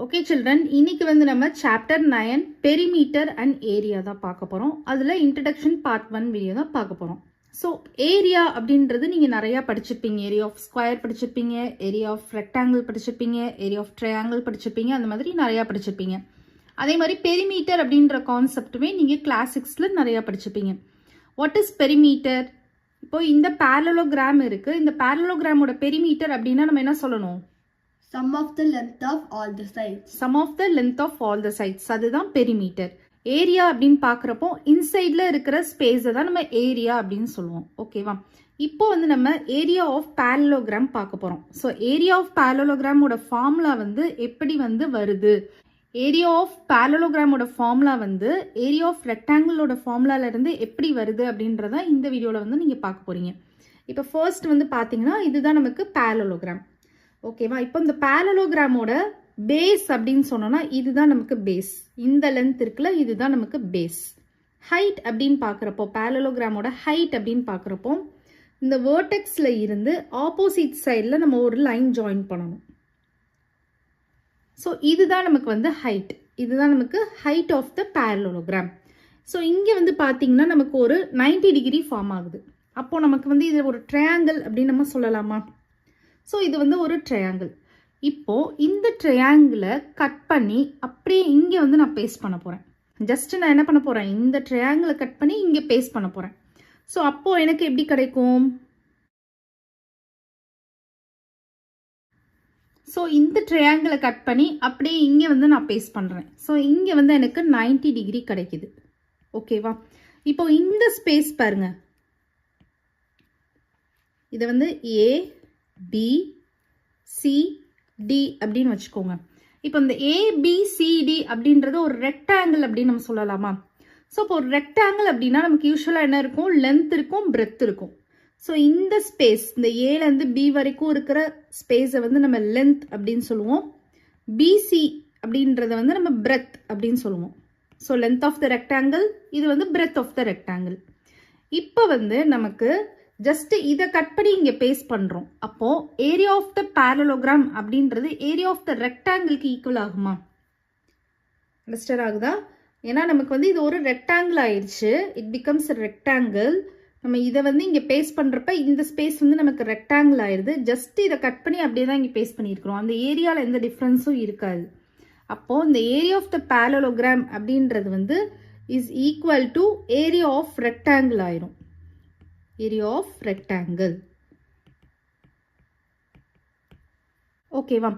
Okay children, இன்னைக்கு வந்து நம்ம சாப்டர் 9 பெரிமீட்டர் அண்ட் ஏரியா தான் பார்க்க போகிறோம். அதில் இன்ட்ரடக்ஷன் பார்ட் 1 வீடியோ தான் பார்க்க போகிறோம். ஸோ ஏரியா அப்படின்றது நீங்கள் நிறையா படிச்சிருப்பீங்க. ஏரியா ஆஃப் ஸ்கொயர் படிச்சிருப்பீங்க, ஏரியா ஆஃப் ரெக்டாங்கிள் படிச்சிருப்பீங்க, ஏரியா ஆஃப் ட்ரையாங்கிள் படிச்சிருப்பீங்க, அந்த மாதிரி நிறையா படிச்சிருப்பீங்க. அதே மாதிரி பெரிமீட்டர் அப்படின்ற கான்செப்டுமே நீங்கள் கிளாஸ் 6ல் நிறையா படிச்சிருப்பீங்க. What is perimeter? இப்போ இந்த பேரலோகிராம் இருக்குது. இந்த பேரலோகிராமோட பெரிமீட்டர் அப்படின்னா நம்ம என்ன சொல்லணும்? Sum of the length of all the sides. Sum of the length of all the sides. அதுதான் பெரிமீட்டர். ஏரியா அப்படின்னு பார்க்குறப்போ இன்சைடில் இருக்கிற ஸ்பேஸை தான் நம்ம ஏரியா அப்படின்னு சொல்லுவோம். ஓகேவா? இப்போ வந்து நம்ம ஏரியா ஆஃப் பேரலோகிராம் பார்க்க போகிறோம். ஸோ ஏரியா ஆஃப் பேரலோகிராமோட ஃபார்முலா வந்து எப்படி வந்து வருது? ஏரியா ஆஃப் பேரலோகிராமோட ஃபார்முலா வந்து ஏரியா ஆஃப் ரெக்டாங்கிளோட ஃபார்முலாலேருந்து எப்படி வருது அப்படின்றத இந்த வீடியோவில் வந்து நீங்கள் பார்க்க போகிறீங்க. இப்போ ஃபர்ஸ்ட் வந்து பார்த்தீங்கன்னா இதுதான் நமக்கு பேரலோகிராம். ஓகேவா? இப்போ இந்த பேரலோகிராமோட பேஸ் அப்படின்னு சொன்னோம்னா இதுதான் நமக்கு பேஸ். இந்த லென்த் இருக்குல்ல, இதுதான் நமக்கு பேஸ். ஹைட் அப்படின்னு பார்க்குறப்போ பேரலோகிராமோட ஹைட் அப்படின்னு பார்க்குறப்போ இந்த வேர்டெக்ஸில் இருந்து ஆப்போசிட் சைடில் நம்ம ஒரு லைன் ஜாயின் பண்ணணும். ஸோ இதுதான் நமக்கு வந்து ஹைட். இதுதான் நமக்கு height of the parallelogram. So இங்கே வந்து பார்த்தீங்கன்னா நமக்கு ஒரு 90 டிகிரி ஃபார்ம் ஆகுது. அப்போது நமக்கு வந்து இது ஒரு ட்ரையாங்கிள் அப்படின்னு நம்ம சொல்லலாமா? ஸோ இது வந்து ஒரு ட்ரையாங்கிள். இப்போது இந்த ட்ரையாங்கிளை கட் பண்ணி அப்படியே இங்கே வந்து நான் பேஸ்ட் பண்ண போகிறேன். ஜஸ்ட்டு நான் என்ன பண்ண போகிறேன்? இந்த ட்ரையாங்கிளை கட் பண்ணி இங்கே பேஸ்ட் பண்ண போகிறேன். ஸோ அப்போது எனக்கு எப்படி கிடைக்கும்? ஸோ இந்த ட்ரையாங்கிளை கட் பண்ணி அப்படியே இங்கே வந்து நான் பேஸ்ட் பண்ணுறேன். ஸோ இங்கே வந்து எனக்கு 90 டிகிரி கிடைக்குது. ஓகேவா? இப்போ இந்த ஸ்பேஸ் பாருங்க. இதை வந்து ஏ பி சி டி அப்படின்னு வச்சுக்கோங்க. இப்போ இந்த ஏபிசிடி அப்படின்றது ஒரு ரெக்டாங்கிள் அப்படின்னு நம்ம சொல்லலாமா? ஸோ இப்போ ஒரு ரெக்டாங்கிள் அப்படின்னா நமக்கு யூஸ்வலாக என்ன இருக்கும்? லென்த் இருக்கும், பிரெத் இருக்கும். ஸோ இந்த ஸ்பேஸ், இந்த ஏலேருந்து பி வரைக்கும் இருக்கிற ஸ்பேஸை வந்து நம்ம லென்த் அப்படின்னு சொல்லுவோம். பிசி அப்படின்றத வந்து நம்ம பிரெத் அப்படின்னு சொல்லுவோம். So length of the rectangle, இது வந்து பிரெத் ஆஃப் த ரெக்டாங்கிள். இப்போ வந்து நமக்கு ஜஸ்ட் இதை கட் பண்ணி இங்கே பேஸ்ட் பண்ணுறோம். அப்போது ஏரியா ஆஃப் த பேரலோகிராம் அப்படின்றது ஏரியா ஆஃப் த ரெக்டாங்கிளுக்கு ஈக்குவல் ஆகுமா? அண்டர்ஸ்டாண்ட் ஆகுதா? ஏன்னா நமக்கு வந்து இது ஒரு ரெக்டாங்கிள் ஆயிடுச்சு. It becomes rectangle. நம்ம இதை வந்து இங்கே பேஸ்ட் பண்ணுறப்ப இந்த ஸ்பேஸ் வந்து நமக்கு ரெக்டாங்கிள் ஆயிடுது. ஜஸ்ட் இதை கட் பண்ணி அப்படியே தான் இங்கே பேஸ்ட் பண்ணியிருக்கிறோம். அந்த ஏரியாவில் எந்த டிஃப்ரென்ஸும் இருக்காது. அப்போது இந்த ஏரியா ஆஃப் த பேரலோகிராம் அப்படின்றது வந்து is equal to area of rectangle ஆயிரும். Area of rectangle. ஓகேவா?